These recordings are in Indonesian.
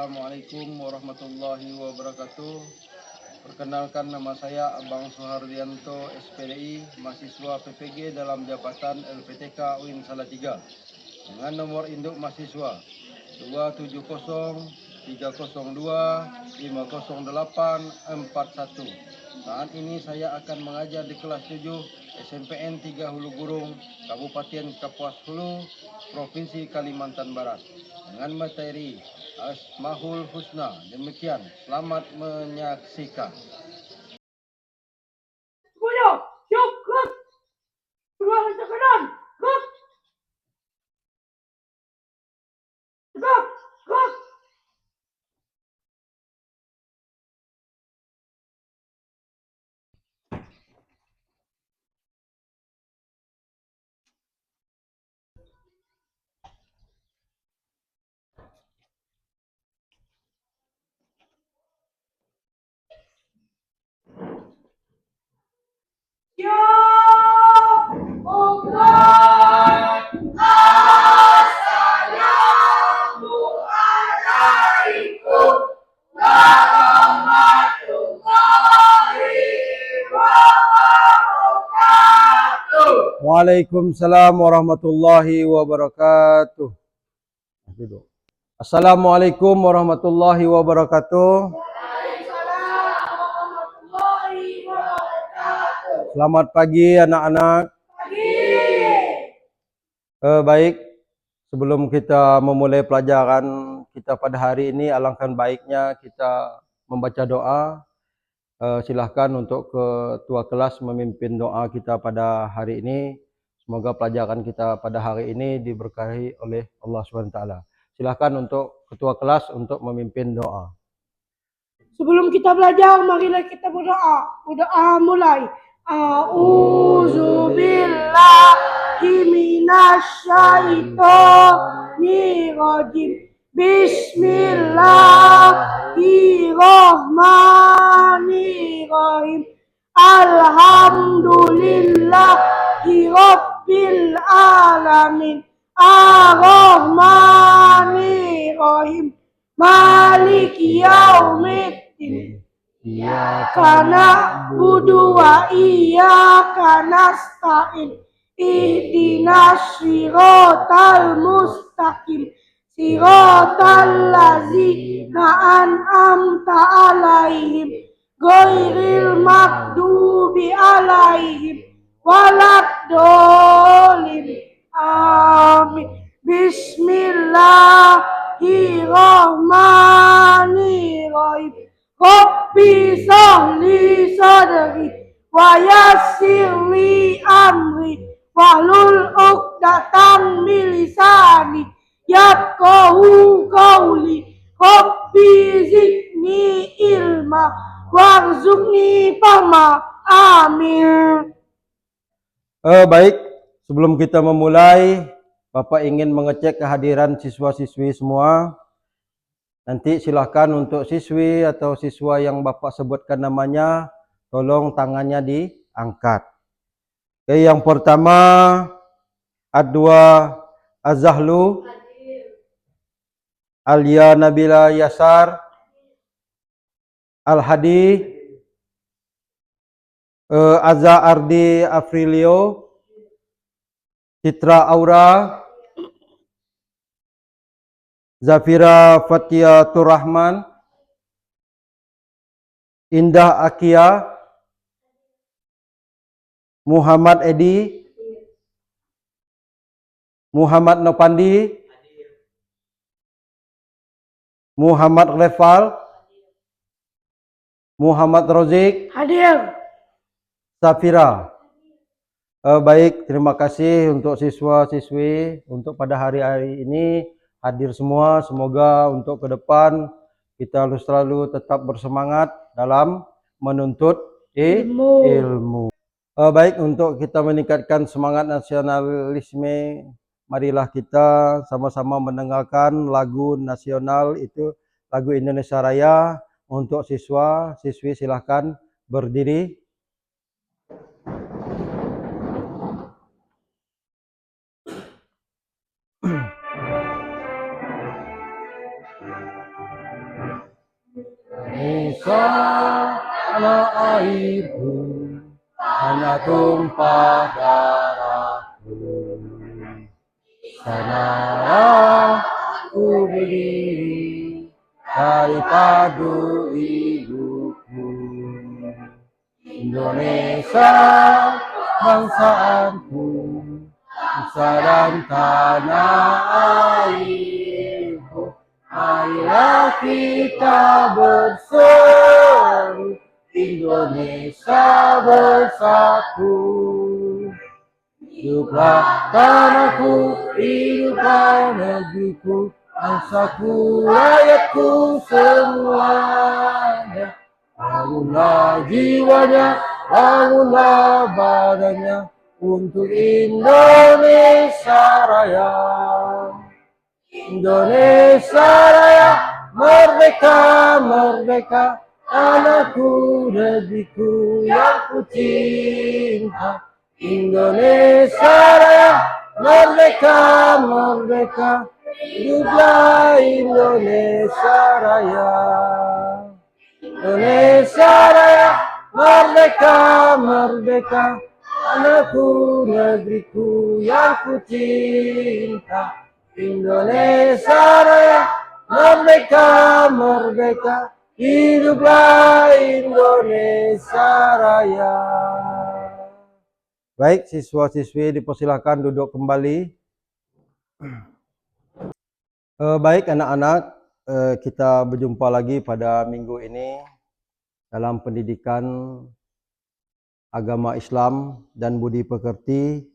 Assalamualaikum warahmatullahi wabarakatuh. Perkenalkan, nama saya Abang Suhardianto SPDI, mahasiswa PPG dalam jabatan LPTK UIN Salatiga, dengan nomor induk mahasiswa 2702302500841. Saat ini saya akan mengajar di kelas 7 SMPN 3 Hulu Burung, Kabupaten Kapuas Hulu, Provinsi Kalimantan Barat, dengan materi Asmaul Husna. Demikian, selamat menyaksikan. Waalaikumsalam warahmatullahi wabarakatuh. Assalamualaikum warahmatullahi wabarakatuh. Selamat pagi anak-anak. Baik, sebelum kita memulai pelajaran kita pada hari ini, alangkah baiknya kita membaca doa. Silahkan untuk ketua kelas memimpin doa kita pada hari ini. Semoga pelajaran kita pada hari ini diberkahi oleh Allah SWT. Silahkan untuk ketua kelas untuk memimpin doa. Sebelum kita belajar, marilah kita berdoa. Berdoa mulai. A'udzubillahi minasyaitonirrajim. Bismillahirrahmanirrahim. Alhamdulillahi rabbil alamin. Ar-Rahmanir-Rahim. Maliki yaumiddin. Iyyaka na'budu wa iyyaka nasta'in. Ihdinas siratal mustaqim. Siratal ladzina an'amta 'alaihim ghairil maghdubi 'alaihim waladdallin. Amin. Bismillahirrahmanirrahim. Rabbi shrahli sadri wa yassirli amri wahlul 'uqdatam min lisani yafqahu qawli. Rabbi zidni ilma warzuqni fahma. Amin. Baik, sebelum kita memulai, Bapak ingin mengecek kehadiran siswa-siswi semua. Nanti silahkan untuk siswi atau siswa yang Bapak sebutkan namanya, tolong tangannya diangkat. Oke, yang pertama, Adwa Azahlu, Alia Nabila Yasar, Al-Hadi, Aza Ardi Afrilio, Citra Aura, Zafira Fatiatur Rahman, Indah Akia, Muhammad Edi, Muhammad Nopandi, Muhammad Refal, Muhammad Rozik, Hadir. Safira. Baik, terima kasih untuk siswa-siswi untuk pada hari ini hadir semua. Semoga untuk ke depan kita harus selalu tetap bersemangat dalam menuntut ilmu. Baik, untuk kita meningkatkan semangat nasionalisme, marilah kita sama-sama mendengarkan lagu nasional, itu lagu Indonesia Raya. Untuk siswa-siswi silahkan berdiri. tanah airku, hanya tumpah darahku. Sanalah ku berdiri dari padu ibuku. Indonesia bangsaanku, nusa dan tanah airku. Marilah kita berseru, Indonesia bersatu. Hiduplah tanahku, hiduplah negeriku, bangsaku, rakyatku semuanya. Bangunlah jiwanya, bangunlah badannya untuk Indonesia Raya. Indonesia Raya, merdeka, merdeka, tanahku, negeriku yang ku cinta. Indonesia Raya, merdeka, merdeka, hiduplah Indonesia Raya. Indonesia Raya, merdeka, merdeka, tanahku, negeriku yang ku cinta. Indonesia Raya, merdeka, merdeka, hiduplah Indonesia Raya. Baik, siswa-siswi dipersilakan duduk kembali. Baik anak-anak, kita berjumpa lagi pada minggu ini dalam pendidikan agama Islam dan budi pekerti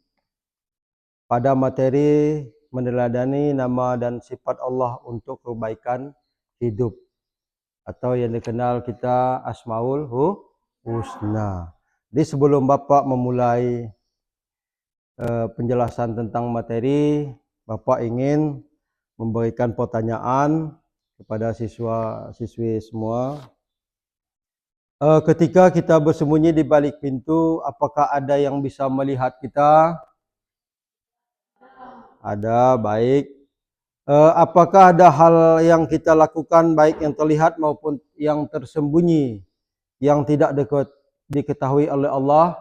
pada materi meneladani nama dan sifat Allah untuk kebaikan hidup atau yang dikenal kita Asmaul Husna. Jadi sebelum Bapak memulai penjelasan tentang materi, Bapak ingin memberikan pertanyaan kepada siswa-siswi semua. Ketika kita bersembunyi di balik pintu, apakah ada yang bisa melihat kita? Ada, baik. Apakah ada hal yang kita lakukan baik yang terlihat maupun yang tersembunyi yang tidak diketahui oleh Allah?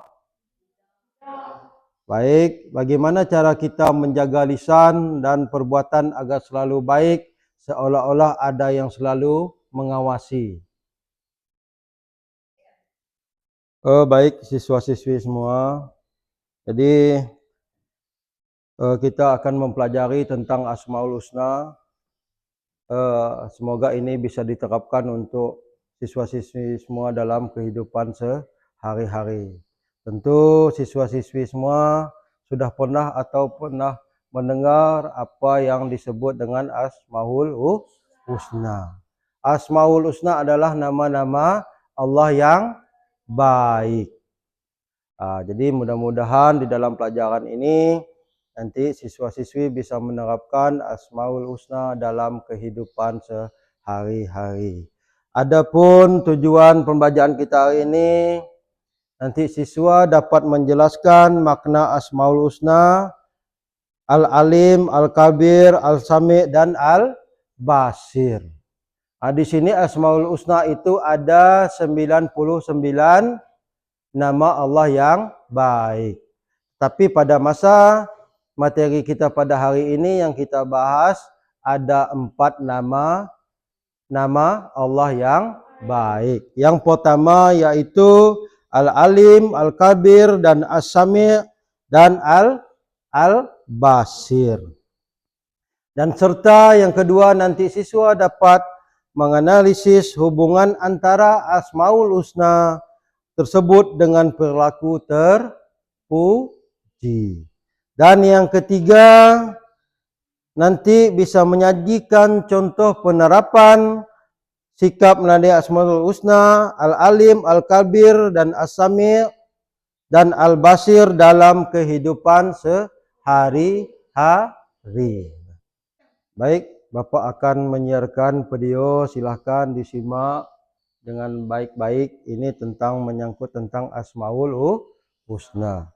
Baik, bagaimana cara kita menjaga lisan dan perbuatan agar selalu baik seolah-olah ada yang selalu mengawasi? Baik siswa-siswi semua. Jadi kita akan mempelajari tentang Asmaul Husna. Semoga ini bisa diterapkan untuk siswa-siswi semua dalam kehidupan sehari-hari. Tentu siswa-siswi semua sudah pernah atau pernah mendengar apa yang disebut dengan Asmaul Husna. Asmaul Husna adalah nama-nama Allah yang baik. Jadi mudah-mudahan di dalam pelajaran ini nanti siswa-siswi bisa menerapkan Asmaul Husna dalam kehidupan sehari-hari. Adapun tujuan pembelajaran kita hari ini, nanti siswa dapat menjelaskan makna Asmaul Husna, Al-Alim, Al-Kabir, Al-Sami' dan Al-Basir. Di sini Asmaul Husna itu ada 99 nama Allah yang baik. Tapi pada masa materi kita pada hari ini yang kita bahas ada 4 nama Allah yang baik. Yang pertama yaitu Al-Alim, Al-Kabir dan As-Sami' dan Al-Basir. Dan serta yang kedua nanti siswa dapat menganalisis hubungan antara Asmaul Husna tersebut dengan perilaku terpuji. Dan yang ketiga, nanti bisa menyajikan contoh penerapan sikap meladai Asmaul Husna, Al-Alim, Al-Kabir, dan As-Sami' dan Al-Basir dalam kehidupan sehari-hari. Baik, Bapak akan menyiarkan video, silahkan disimak dengan baik-baik. Ini tentang menyangkut tentang Asmaul Husna.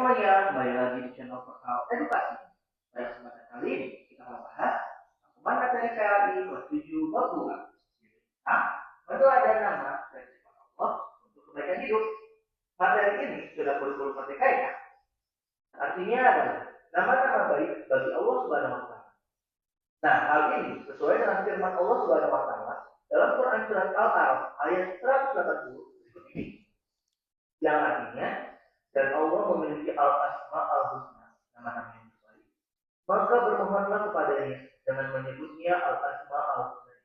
semuanya, kembali lagi di channel Portal Edukasi. Pada kesempatan kali ini kita membahas Hukuman Materi PAI kelas 7 bab 2. Berdoa dan nama dari sifat Allah untuk kebaikan hidup. Materi ini sudah kurikulum merdeka ya. Artinya adalah nama-nama baik bagi Allah Subhanahu wa taala. Nah, hal ini sesuai dengan firman Allah Subhanahu wa taala dalam Quran surat Al-A'raf ayat 180 berikut ini. Yang artinya, dan Allah memiliki al-asma al-husna, nama-nama yang terbaik. Maka bermohonlah kepadanya dengan menyebutnya al-asma al-husna.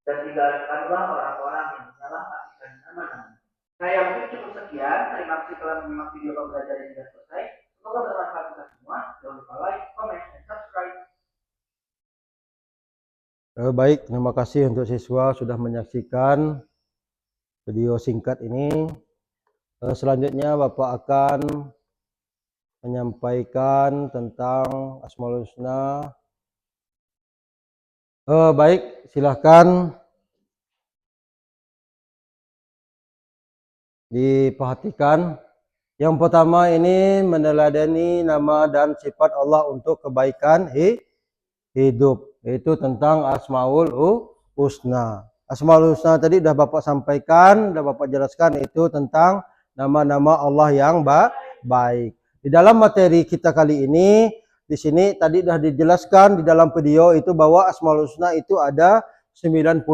Dan tinggalkanlah orang-orang yang menyalahartikan nama-nama. Nah, yang mungkin cukup sekian. Terima kasih telah menyimak video pembelajaran ini sudah selesai. Semoga bermanfaat kita semua. Jangan lupa like, comment, dan subscribe. Baik, terima kasih untuk siswa sudah menyaksikan video singkat ini. Selanjutnya Bapak akan menyampaikan tentang Asmaul Husna. Baik, silahkan diperhatikan. Yang pertama ini meneladani nama dan sifat Allah untuk kebaikan hidup. Itu tentang Asmaul Husna. Asmaul Husna tadi sudah Bapak sampaikan, sudah Bapak jelaskan, itu tentang nama-nama Allah yang baik. Di dalam materi kita kali ini, di sini tadi sudah dijelaskan di dalam video itu bahwa Asmaul Husna itu ada 99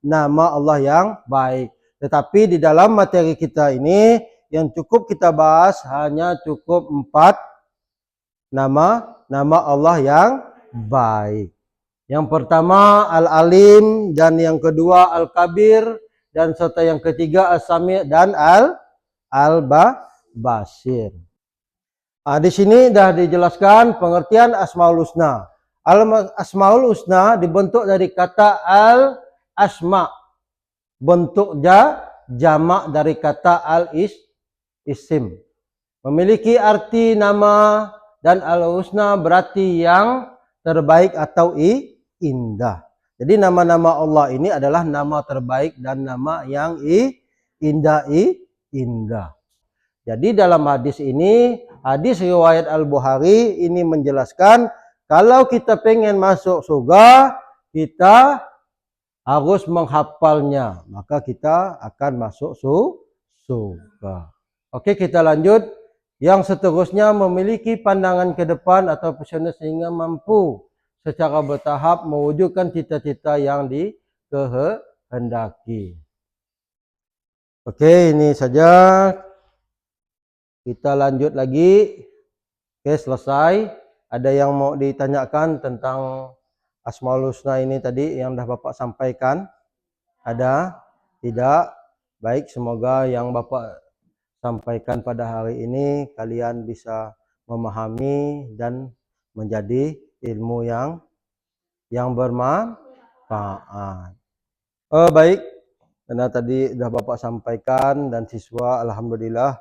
nama Allah yang baik. Tetapi di dalam materi kita ini yang cukup kita bahas hanya cukup 4 nama Allah yang baik. Yang pertama Al-Alim, dan yang kedua Al-Kabir, dan serta yang ketiga As-Sami' dan Al-Basir. Di sini sudah dijelaskan pengertian Asmaul Husna. Asmaul Husna dibentuk dari kata al-asma, bentuk jamak dari kata al-isim. Memiliki arti nama, dan al-husna berarti yang terbaik atau indah. Jadi nama-nama Allah ini adalah nama terbaik dan nama yang indah. Jadi dalam hadis ini, hadis riwayat Al-Bukhari ini menjelaskan kalau kita pengen masuk surga, kita harus menghafalnya, maka kita akan masuk surga. Oke, kita lanjut. Yang seterusnya memiliki pandangan ke depan atau visioner sehingga mampu secara bertahap mewujudkan cita-cita yang dikehendaki. Oke, ini saja. Kita lanjut lagi. Oke, selesai. Ada yang mau ditanyakan tentang Asmaul Husna ini tadi yang dah Bapak sampaikan? Ada? Tidak? Baik, semoga yang Bapak sampaikan pada hari ini kalian bisa memahami dan menjadi ilmu yang bermanfaat. Baik, karena tadi sudah Bapak sampaikan dan siswa alhamdulillah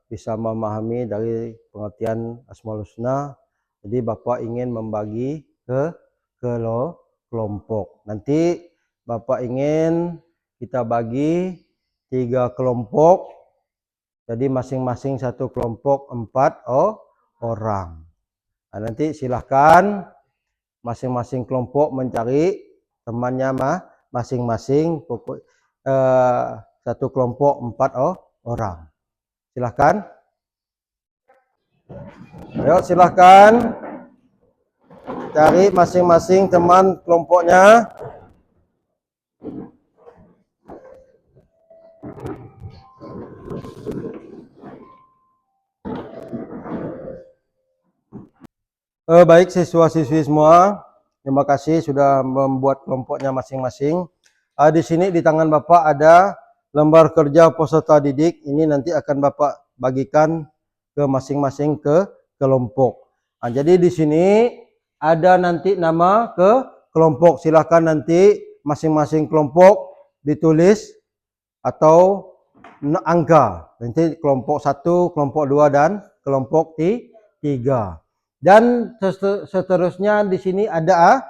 bisa memahami dari pengertian Asmaul Husna. Jadi Bapak ingin membagi ke kelompok. Nanti Bapak ingin kita bagi 3 kelompok. Jadi masing-masing satu kelompok 4 orang. Nah, nanti silahkan masing-masing kelompok mencari temannya masing-masing, satu kelompok 4 orang. Silahkan. Ayo silahkan cari masing-masing teman kelompoknya. Baik siswa-siswi semua, terima kasih sudah membuat kelompoknya masing-masing. Di sini di tangan Bapak ada lembar kerja peserta didik. Ini nanti akan Bapak bagikan ke masing-masing ke kelompok. Jadi di sini ada nanti nama ke kelompok. Silahkan nanti masing-masing kelompok ditulis atau angka. Nanti kelompok 1, kelompok 2 dan kelompok 3. Dan seterusnya di sini ada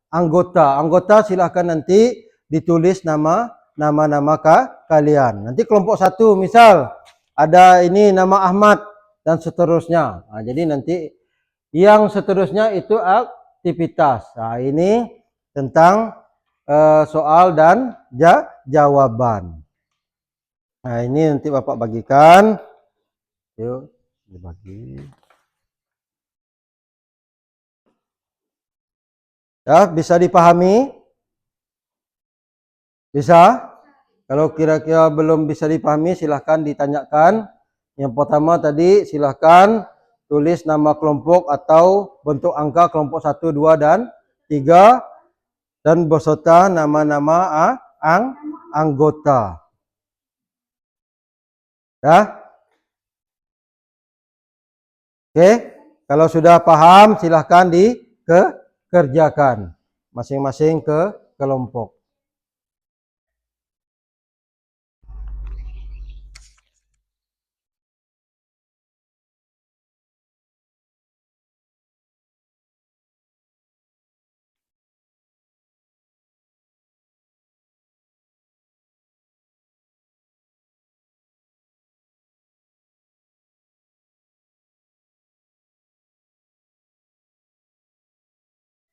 anggota. Anggota silahkan nanti ditulis nama-nama kalian. Nanti kelompok 1 misal ada ini nama Ahmad dan seterusnya. Nah, jadi nanti yang seterusnya itu aktivitas. Nah, ini tentang soal dan jawaban. Nah, ini nanti Bapak bagikan. Yuk, dibagi. Ya, bisa dipahami? Bisa? Kalau kira-kira belum bisa dipahami, silahkan ditanyakan. Yang pertama tadi, silahkan tulis nama kelompok atau bentuk angka kelompok 1, 2, dan 3. Dan beserta nama-nama anggota. Ya? Oke? Kalau sudah paham, silahkan dikerjakan. Masing-masing ke kelompok.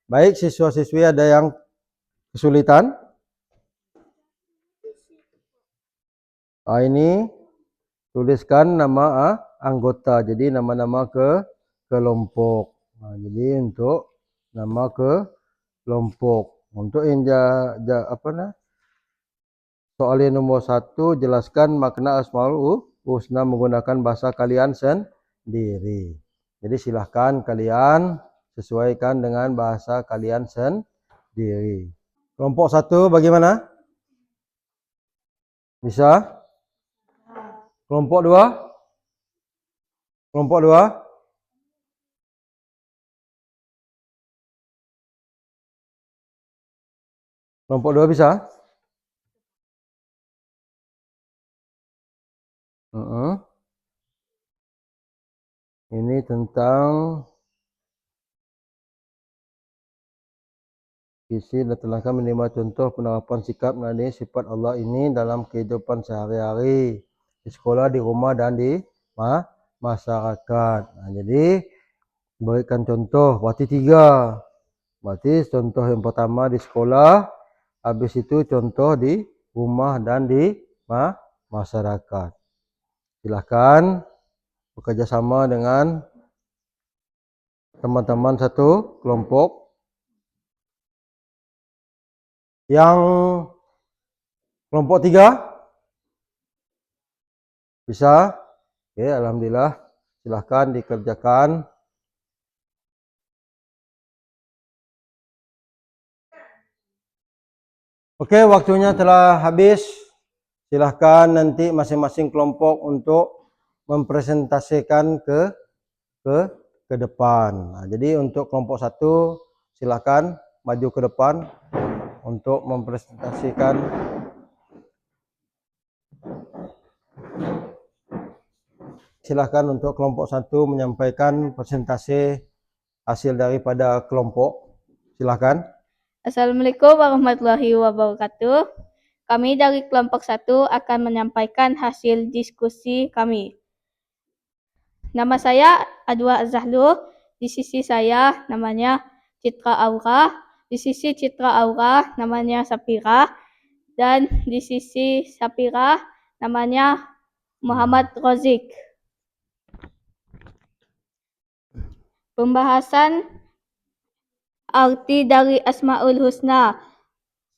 Baik, siswa-siswi ada yang kesulitan? Ini tuliskan nama anggota. Jadi nama-nama ke kelompok. Nah, jadi untuk nama ke kelompok. Untuk yang soal yang nomor 1, jelaskan makna Asmaul Husna menggunakan bahasa kalian sendiri. Jadi silahkan kalian sesuaikan dengan bahasa kalian sendiri. Kelompok 1 bagaimana? Bisa? Kelompok 2? Kelompok 2? Kelompok 2 bisa? Ini tentang isi dan telah menerima contoh penerapan sikap nadi sifat Allah ini dalam kehidupan sehari-hari di sekolah, di rumah, dan di masyarakat. Nah, jadi berikan contoh. Berarti 3. Berarti contoh yang pertama di sekolah, habis itu contoh di rumah dan di masyarakat. Silahkan bekerja sama dengan teman-teman satu kelompok. Yang kelompok 3 bisa? Oke, alhamdulillah. Silahkan dikerjakan. Oke, waktunya telah habis. Silahkan nanti masing-masing kelompok untuk mempresentasikan ke depan. Nah, jadi untuk kelompok 1 silahkan maju ke depan untuk mempresentasikan. Silahkan untuk kelompok 1 menyampaikan presentasi hasil daripada kelompok. Silahkan. Assalamualaikum warahmatullahi wabarakatuh. Kami dari kelompok 1 akan menyampaikan hasil diskusi kami. Nama saya Adwa Zahlu. Di sisi saya namanya Citra Aura. Di sisi Citra Aura namanya Sapira. Dan di sisi Sapira namanya Muhammad Rozik. Pembahasan arti dari Asmaul Husna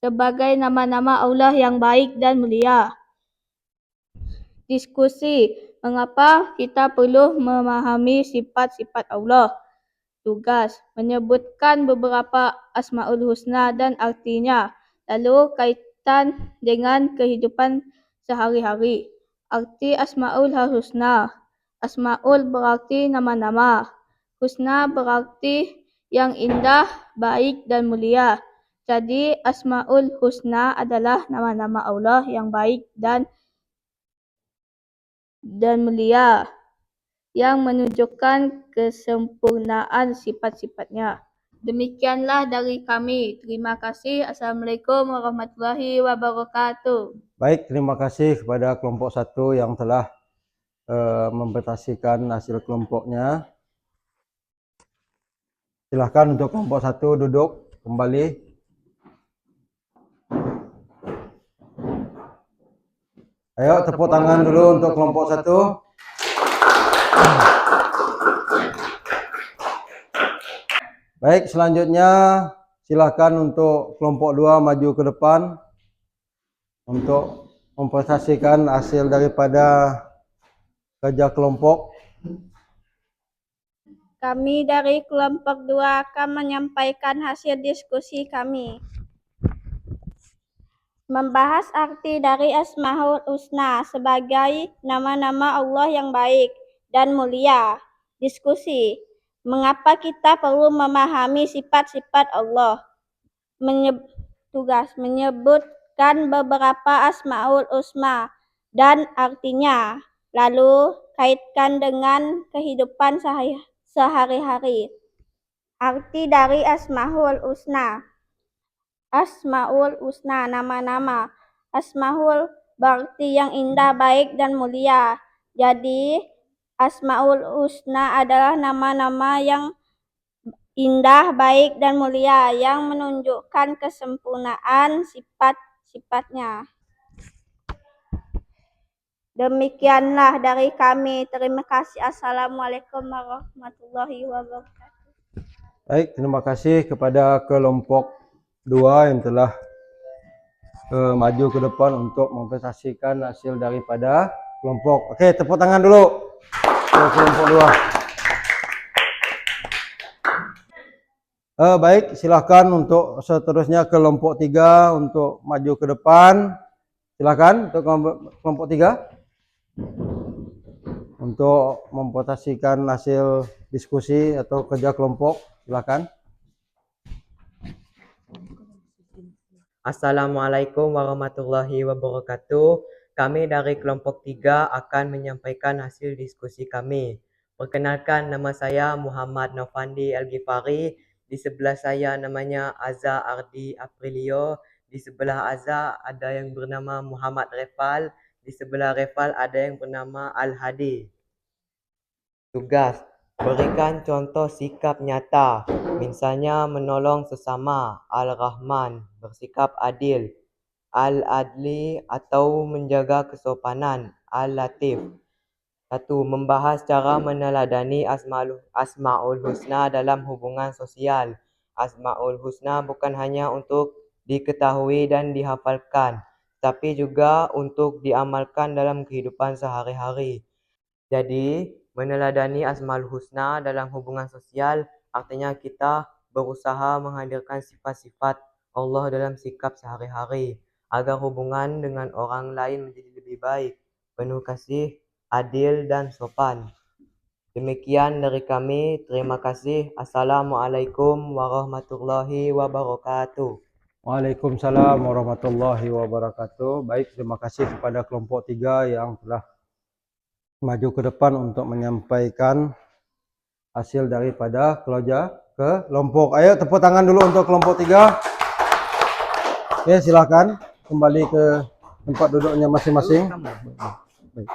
sebagai nama-nama Allah yang baik dan mulia. Diskusi, mengapa kita perlu memahami sifat-sifat Allah. Tugas, menyebutkan beberapa Asmaul Husna dan artinya, lalu kaitan dengan kehidupan sehari-hari. Arti Asmaul Husna. Asmaul berarti nama-nama. Husna berarti yang indah, baik, dan mulia. Jadi Asmaul Husna adalah nama-nama Allah yang baik dan mulia, yang menunjukkan kesempurnaan sifat-sifatnya. Demikianlah dari kami. Terima kasih. Assalamualaikum warahmatullahi wabarakatuh. Baik, terima kasih kepada kelompok 1 yang telah mempresentasikan hasil kelompoknya. Silahkan untuk kelompok 1 duduk kembali. Ayo tepuk tangan dulu untuk kelompok 1. Baik, selanjutnya silakan untuk kelompok 2 maju ke depan untuk mempresentasikan hasil daripada kerja kelompok. Kami dari kelompok 2 akan menyampaikan hasil diskusi kami. Membahas arti dari Asmaul Husna sebagai nama-nama Allah yang baik dan mulia. Diskusi. Mengapa kita perlu memahami sifat-sifat Allah? Menyebutkan beberapa Asmaul Husna dan artinya. Lalu kaitkan dengan kehidupan sehari-hari. Arti dari Asmaul Husna. Asmaul Husna, nama-nama. Asmaul berarti yang indah, baik, dan mulia. Jadi, Asmaul Husna adalah nama-nama yang indah, baik, dan mulia yang menunjukkan kesempurnaan sifat-sifatnya. Demikianlah dari kami. Terima kasih. Assalamualaikum warahmatullahi wabarakatuh. Baik, terima kasih kepada kelompok 2 yang telah maju ke depan untuk mempresentasikan hasil daripada kelompok. Oke, tepuk tangan dulu untuk kelompok 2. Baik, silakan untuk seterusnya kelompok 3 untuk maju ke depan. Silakan untuk kelompok 3 untuk mempresentasikan hasil diskusi atau kerja kelompok. Silakan. Assalamualaikum warahmatullahi wabarakatuh. Kami dari kelompok 3 akan menyampaikan hasil diskusi kami. Perkenalkan, nama saya Muhammad Nofandi Al-Ghifari. Di sebelah saya namanya Azza Ardi Aprilio. Di sebelah Azza ada yang bernama Muhammad Refal. Di sebelah Refal ada yang bernama Al-Hadi. Tugas: berikan contoh sikap nyata, misalnya menolong sesama, Al-Rahman, bersikap adil, Al-Adli, atau menjaga kesopanan, Al-Latif. 1. Membahas cara meneladani Asmaul Husna dalam hubungan sosial. Asmaul Husna bukan hanya untuk diketahui dan dihafalkan, tapi juga untuk diamalkan dalam kehidupan sehari-hari. Jadi, meneladani Asmaul Husna dalam hubungan sosial artinya kita berusaha menghadirkan sifat-sifat Allah dalam sikap sehari-hari agar hubungan dengan orang lain menjadi lebih baik, penuh kasih, adil, dan sopan. Demikian dari kami. Terima kasih. Assalamualaikum warahmatullahi wabarakatuh. Waalaikumsalam warahmatullahi wabarakatuh. Baik, terima kasih kepada kelompok 3 yang telah maju ke depan untuk menyampaikan hasil daripada kerja kelompok. Ayo tepuk tangan dulu untuk kelompok 3. Oke, silakan kembali ke tempat duduknya masing-masing. Baik.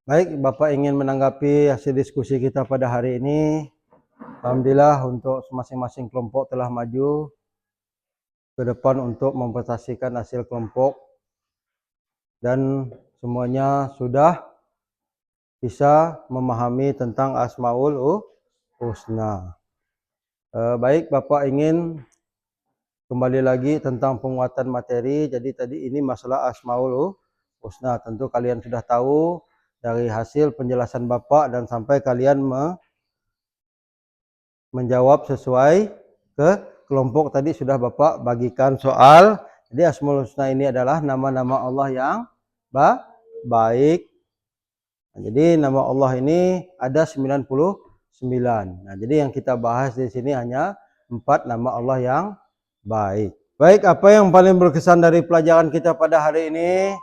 Baik, Bapak ingin menanggapi hasil diskusi kita pada hari ini. Alhamdulillah untuk masing-masing kelompok telah maju ke depan untuk mempresentasikan hasil kelompok dan semuanya sudah bisa memahami tentang Asmaul Husna. Baik, Bapak ingin kembali lagi tentang penguatan materi. Jadi tadi ini masalah Asmaul Husna. Tentu kalian sudah tahu dari hasil penjelasan Bapak dan sampai kalian menjawab sesuai ke kelompok tadi sudah Bapak bagikan soal. Jadi Asmaul Husna ini adalah nama-nama Allah yang baik. Nah, jadi nama Allah ini ada 99. Nah, jadi yang kita bahas di sini hanya 4 nama Allah yang baik. Baik, apa yang paling berkesan dari pelajaran kita pada hari ini?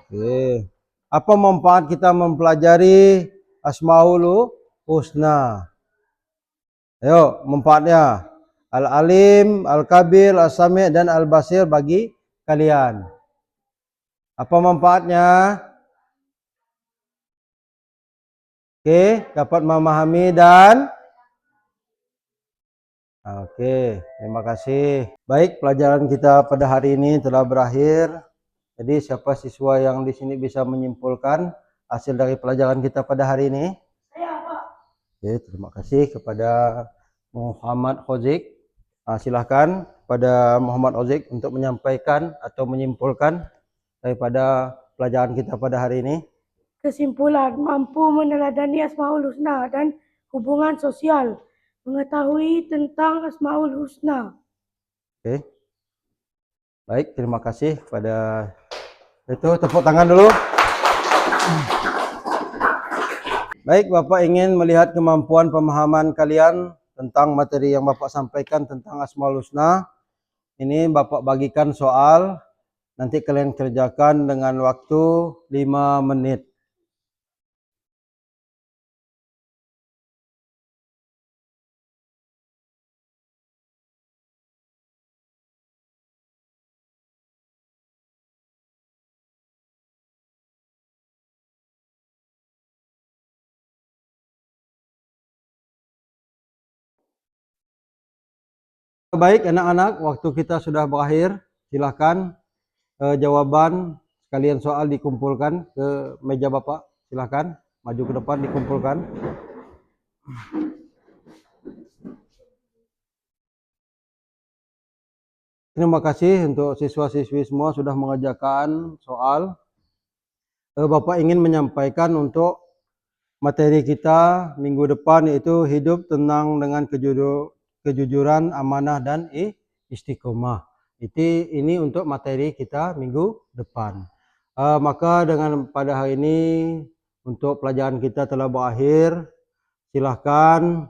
Oke. Apa manfaat kita mempelajari Asmaul Husna? Ayo, manfaatnya. Al-Alim, Al-Kabir, As-Sami' dan Al-Basir bagi kalian. Apa manfaatnya? Oke, dapat memahami dan oke, terima kasih. Baik, pelajaran kita pada hari ini telah berakhir. Jadi siapa siswa yang di sini bisa menyimpulkan hasil dari pelajaran kita pada hari ini? Saya, Pak. Oke, terima kasih kepada Muhammad Khozik. Silahkan pada Muhammad Khozik untuk menyampaikan atau menyimpulkan daripada pelajaran kita pada hari ini. Kesimpulan, mampu meneladani Asmaul Husna dan hubungan sosial, mengetahui tentang Asmaul Husna. Oke. Baik, terima kasih kepada itu, tepuk tangan dulu. Baik, Bapak ingin melihat kemampuan pemahaman kalian tentang materi yang Bapak sampaikan tentang Asmaul Husna. Ini Bapak bagikan soal, nanti kalian kerjakan dengan waktu 5 menit. Baik anak-anak, waktu kita sudah berakhir. Silahkan jawaban sekalian soal dikumpulkan ke meja Bapak. Silahkan maju ke depan dikumpulkan. Terima kasih untuk siswa-siswi semua sudah mengerjakan soal. Bapak ingin menyampaikan untuk materi kita minggu depan, yaitu hidup tenang dengan kejujuran, amanah dan istiqomah. Ini untuk materi kita minggu depan. Maka dengan pada hari ini untuk pelajaran kita telah berakhir. Silahkan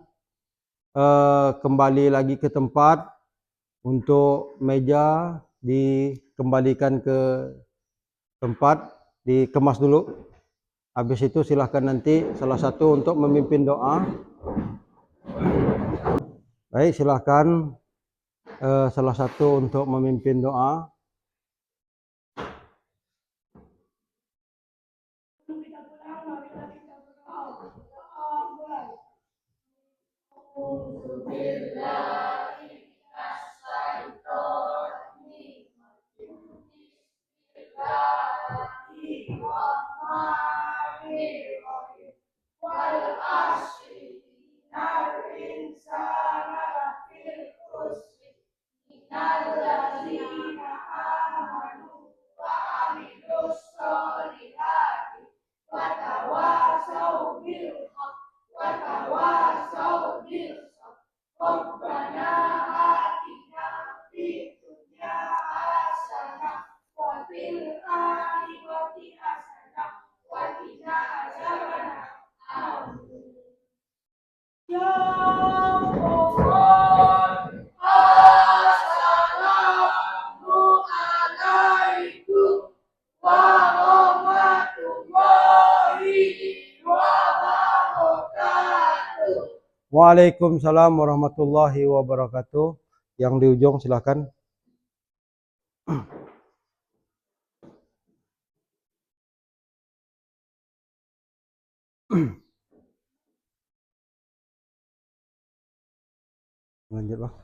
kembali lagi ke tempat. Untuk meja dikembalikan ke tempat, dikemas dulu. Habis itu silahkan nanti salah satu untuk memimpin doa. Baik, silahkan salah satu untuk memimpin doa. Kita pulang, marilah kita berdoa. Mulai. Ya Allah, Assalamualaikum warahmatullahi wabarakatuh. Waalaikumsalam warahmatullahi wabarakatuh. Yang di ujung silahkan. Lanjut, Bang.